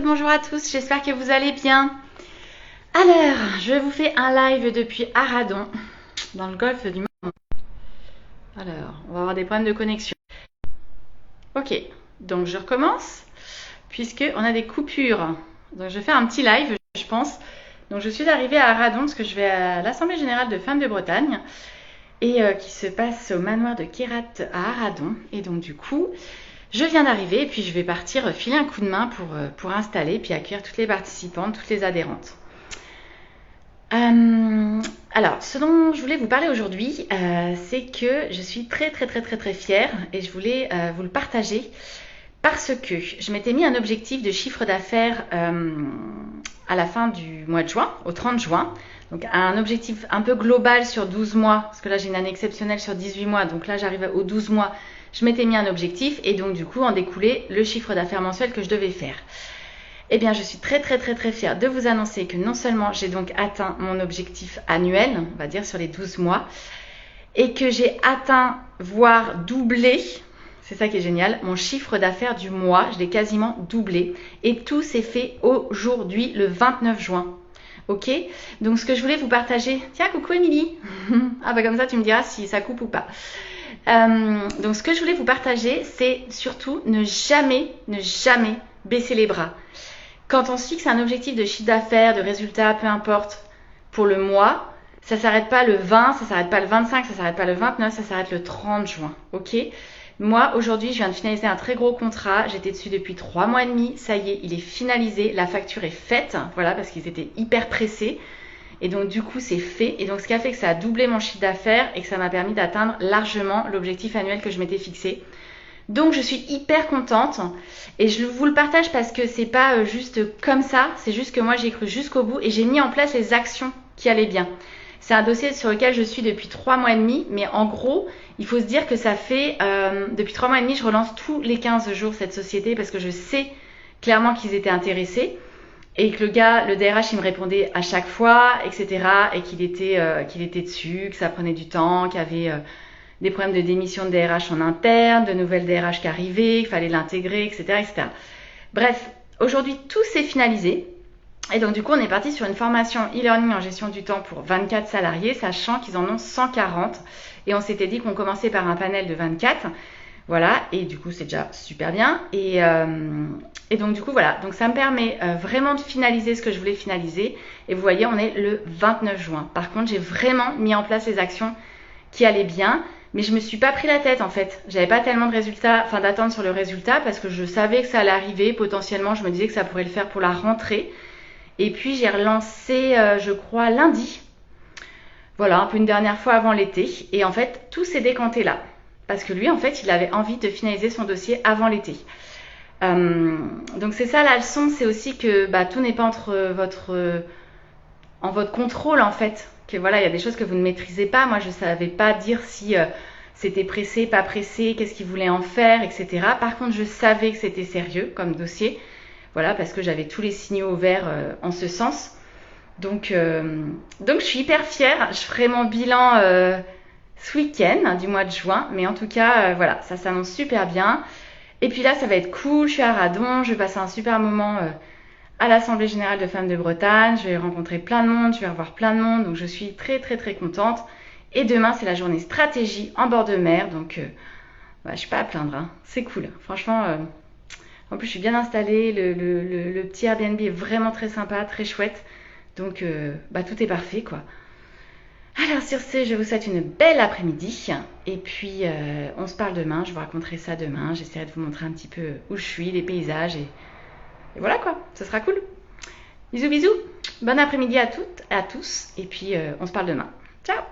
toutes, bonjour à tous, j'espère que vous allez bien. Alors, je vous fais un live depuis Arradon, dans le golfe du Mormont. Alors, on va avoir des problèmes de connexion. Ok, donc je recommence, puisque on a des coupures. Donc je fais un petit live, je pense. Donc je suis arrivée à Arradon, parce que je vais à l'Assemblée Générale de Femmes de Bretagne, et qui se passe au manoir de Kérat à Arradon. Et donc du coup, je viens d'arriver, et puis je vais partir filer un coup de main pour installer, puis accueillir toutes les participantes, toutes les adhérentes. Alors, ce dont je voulais vous parler aujourd'hui, c'est que je suis très fière, et je voulais vous le partager, parce que je m'étais mis un objectif de chiffre d'affaires à la fin du mois de juin, au 30 juin. Donc un objectif un peu global sur 12 mois, parce que là j'ai une année exceptionnelle sur 18 mois, donc là j'arrive aux 12 mois, je m'étais mis un objectif et donc du coup en découlait le chiffre d'affaires mensuel que je devais faire. Eh bien je suis très fière de vous annoncer que non seulement j'ai donc atteint mon objectif annuel, on va dire sur les 12 mois, et que j'ai atteint, voire doublé, c'est ça qui est génial, mon chiffre d'affaires du mois, je l'ai quasiment doublé. Et tout s'est fait aujourd'hui, le 29 juin. Ok, donc ce que je voulais vous partager, tiens coucou Émilie, ah bah comme ça tu me diras si ça coupe ou pas. Donc ce que je voulais vous partager, c'est surtout ne jamais baisser les bras. Quand on se fixe un objectif de chiffre d'affaires, de résultat, peu importe, pour le mois, ça s'arrête pas le 20, ça s'arrête pas le 25, ça s'arrête pas le 29, ça s'arrête le 30 juin. Ok, moi aujourd'hui je viens de finaliser un très gros contrat, j'étais dessus depuis 3 mois et demi, ça y est, il est finalisé, la facture est faite, voilà, parce qu'ils étaient hyper pressés. Et donc du coup c'est fait, et donc ce qui a fait que ça a doublé mon chiffre d'affaires et que ça m'a permis d'atteindre largement l'objectif annuel que je m'étais fixé. Donc je suis hyper contente et je vous le partage parce que c'est pas juste comme ça, c'est juste que moi j'ai cru jusqu'au bout et j'ai mis en place les actions qui allaient bien. C'est un dossier sur lequel je suis depuis 3 mois et demi, mais en gros, il faut se dire que ça fait, depuis 3 mois et demi, je relance tous les 15 jours cette société parce que je sais clairement qu'ils étaient intéressés et que le gars, le DRH, il me répondait à chaque fois, etc. et qu'il était dessus, que ça prenait du temps, qu'il y avait des problèmes de démission de DRH en interne, de nouvelles DRH qui arrivaient, qu'il fallait l'intégrer, etc. Bref, aujourd'hui, tout s'est finalisé. Et donc du coup, on est parti sur une formation e-learning en gestion du temps pour 24 salariés, sachant qu'ils en ont 140. Et on s'était dit qu'on commençait par un panel de 24. Voilà, et du coup, c'est déjà super bien. Et donc du coup, voilà. Donc ça me permet vraiment de finaliser ce que je voulais finaliser. Et vous voyez, on est le 29 juin. Par contre, j'ai vraiment mis en place les actions qui allaient bien. Mais je me suis pas pris la tête en fait. J'avais pas tellement de résultats, enfin d'attente sur le résultat parce que je savais que ça allait arriver. Potentiellement, je me disais que ça pourrait le faire pour la rentrée. Et puis j'ai relancé, je crois, lundi. Voilà, un peu une dernière fois avant l'été. Et en fait, tout s'est décanté là. Parce que lui, en fait, il avait envie de finaliser son dossier avant l'été. Donc c'est ça la leçon, c'est aussi que tout n'est pas en votre contrôle en fait. Que voilà, il y a des choses que vous ne maîtrisez pas. Moi, je ne savais pas dire si c'était pressé, pas pressé, qu'est-ce qu'il voulait en faire, etc. Par contre, je savais que c'était sérieux comme dossier. Voilà, parce que j'avais tous les signaux verts en ce sens. Donc je suis hyper fière. Je ferai mon bilan ce week-end du mois de juin. Mais en tout cas, voilà, ça s'annonce super bien. Et puis là, ça va être cool. Je suis à Arradon. Je vais passer un super moment à l'Assemblée Générale de Femmes de Bretagne. Je vais rencontrer plein de monde. Je vais revoir plein de monde. Donc je suis très contente. Et demain, c'est la journée stratégie en bord de mer. Donc je suis pas à plaindre. Hein. C'est cool. Franchement... En plus, je suis bien installée, le petit Airbnb est vraiment très sympa, très chouette. Donc, tout est parfait, quoi. Alors, sur ce, je vous souhaite une belle après-midi. Et puis, on se parle demain. Je vous raconterai ça demain. J'essaierai de vous montrer un petit peu où je suis, les paysages. Et voilà, quoi. Ce sera cool. Bisous. Bon après-midi à toutes et à tous. Et puis, on se parle demain. Ciao.